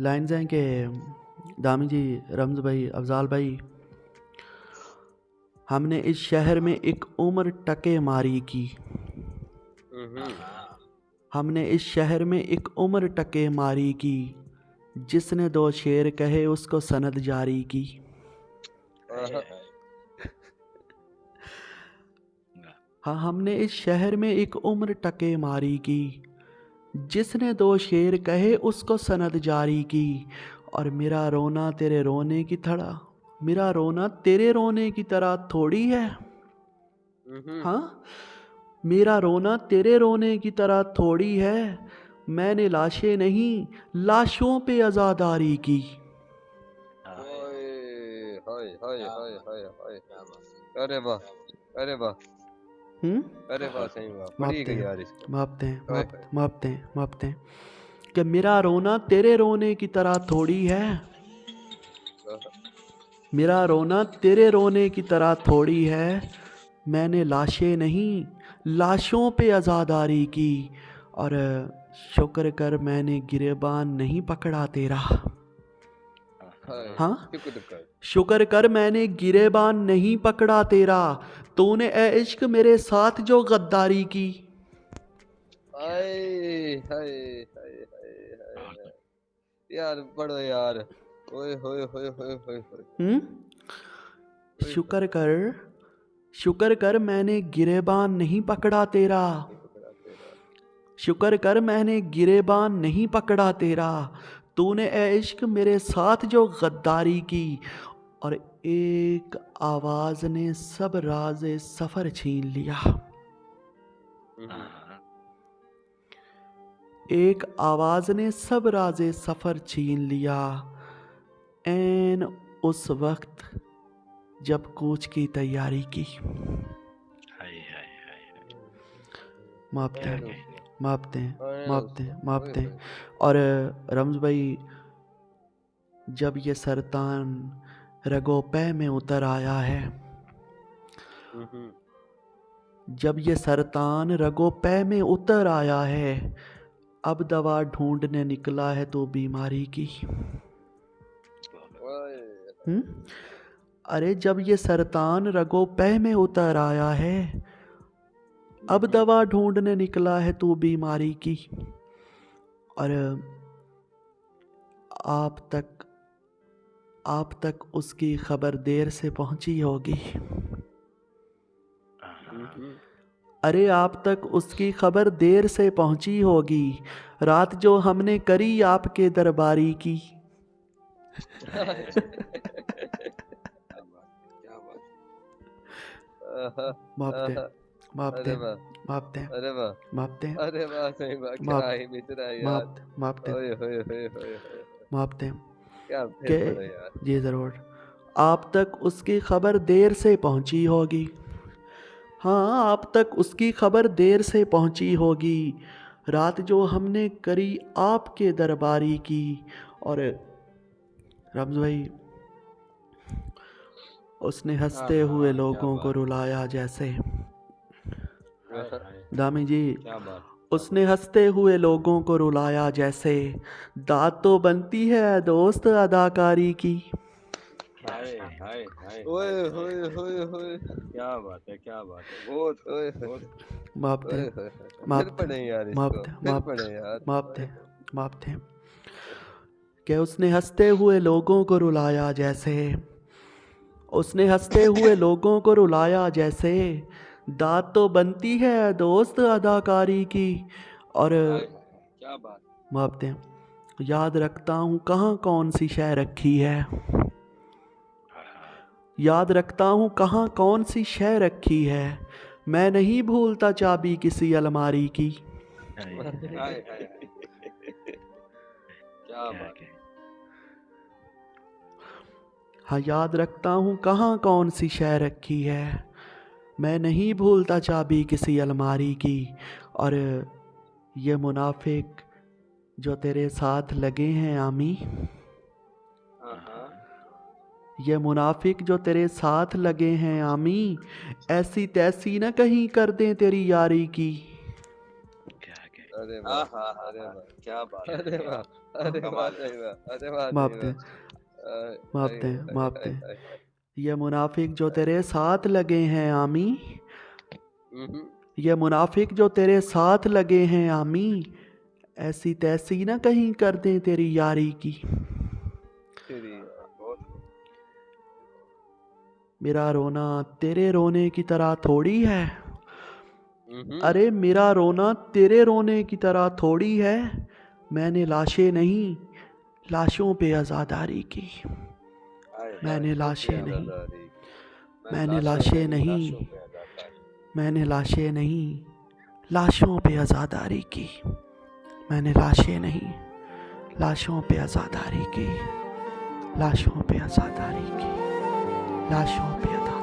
Lines हैं कि दामी जी, रमज़ भाई, अफजाल भाई, हमने इस शहर में एक उम्र टके मारी की। हमने इस शहर में एक उम्र टके मारी की, जिसने 2 शेर कहे उसको सनद जारी की। हाँ, हमने इस शहर में एक उम्र टके मारी की, जिसने 2 शेर कहे उसको सनद जारी की। और मेरा रोना तेरे रोने की तरह, मेरा रोना तेरे रोने की तरह थोड़ी है। हाँ, मेरा रोना तेरे रोने की तरह थोड़ी है। मैंने लाशें नहीं, लाशों पे आज़ादारी की। हाय हाय हाय हाय हाय। अरे वाह, अरे वाह, अरे वाह, सही वाह, पढ़ी मापते गई हैं, यार इसको। मापते हैं, हाय हाय। मापते हैं, मापते हैं कि मेरा रोना तेरे रोने की तरह थोड़ी है। मेरा रोना तेरे रोने की तरह थोड़ी है। मैंने लाशें नहीं, लाशों पे आज़ादारी की। और शुक्र कर मैंने गिरेबान नहीं पकड़ा तेरा। हाँ, शुक्र कर। शुक्र कर मैंने गिरेबान नहीं पकड़ा तेरा। तूने ए इश्क मेरे साथ जो गद्दारी की। हाय हाय हाय हाय हाय यार, पढ़ो यार। ओए होए होए होए होए होए होए होए। शुक्र कर, शुक्र कर मैंने गिरेबान नहीं पकड़ा तेरा। नहीं पकड़ा तेरा। शुक्र कर मैंने गिरेबान नहीं पकड़ा तेरा। तूने ए इश्क मेरे साथ जो गद्दारी की। और एक आवाज ने सब राज़े सफर छीन लिया। एक आवाज ने सब राज़े सफर छीन लिया। ऐन उस वक्त जब कूच की तैयारी की। मापते हैं, मापते हैं, मापते हैं, मापते हैं। और रमज़ भाई, जब ये सरतान रगो पै में उतर आया है, जब ये सरतान रगो पै में उतर आया है, अब दवा ढूंढने निकला है तो बीमारी की। अरे जब ये सरतान रगो पै में उतर आया है, अब दवा ढूंढने निकला है तू बीमारी की। और आप तक उसकी खबर देर से पहुंची होगी। अरे आप तक उसकी खबर देर से पहुंची होगी। रात जो हमने करी आपके दरबारी की। मापते हैं, मापते अरे हैं, वाह, मापते हैं, अरे वाह, मापते हैं, अरे वाह, सही वाह, क्या माप ही मित्र है यार। मापते ओए हैं, होए होए होए होए। मापते हैं क्या फिर कि पढ़ो यार। जी ज़रूर, आप तक उसकी खबर देर से पहुंची होगी। हाँ, आप तक उसकी खबर देर से पहुंची होगी। रात जो हमने करी आपके दरबारी की। और रमज़ भाई, उसने हंसते हुए लोगों को रुलाया जैसे। दामी जी, उसने हंसते हुए लोगों को रुलाया जैसे। दाद तो बनती है दोस्त अदाकारी की। ओए होए होए होए। क्या बात है, क्या बात है, बहुत ओए बहुत। मापते ओए हैं, होए। फिर मापते पढ़े हैं, यार इसको, मापते हैं, फिर पढ़े यार। मापते हैं, मापते हैं कि उसने हंसते हुए लोगों को रुलाया जैसे। उसने हंसते हुए लोगों को रुलाया जैसे। दाद तो बनती है दोस्त अदाकारी की। और क्या बात। मापते हैं, याद रखता हूँ कहाँ कौन सी शय रखी है। याद रखता हूँ कहाँ कौन सी शय रखी है। मैं नहीं भूलता चाबी किसी अलमारी की। क्या बात। हाँ, याद रखता हूँ कहाँ कौन सी शय रखी है। मैं नहीं भूलता चाबी किसी अलमारी की। और ये मुनाफिक जो तेरे साथ लगे हैं आमी, ये मुनाफिक जो तेरे साथ लगे हैं आमी, ऐसी तैसी न कहीं कर दें तेरी यारी की। अरे हाँ वाह, हाँ हाँ अरे हाँ, वाह, क्या बात है, अरे क्या वाह, अरे वाह कमाल है। सही वाह, अरे वाह माफ सही दे, वाह। माफ हाय दे, हाय माफ हाय दे। हाय हाय। ये मुनाफिक जो तेरे साथ लगे हैं आमी, हम्म, ये मुनाफिक जो तेरे साथ लगे हैं आमी, ऐसी तैसी ना कहीं कर दें तेरी यारी की। तेरी बहुत मेरा रोना तेरे रोने की तरह थोड़ी है, हम्म, अरे मेरा रोना तेरे रोने की तरह थोड़ी है। मैंने लाशें नहीं, लाशों पे आज़ादारी की। हाय हाय, मैंने लाशों पे लाशें नहीं, आज़ादारी। मैंने लाशें नहीं, लाशों पे आज़ादारी। मैंने लाशें नहीं, लाशों पे आज़ादारी की। मैंने लाशें नहीं, लाशों पे आज़ादारी की। लाशों पे आज़ादारी की। लाशों पे आज़ादारी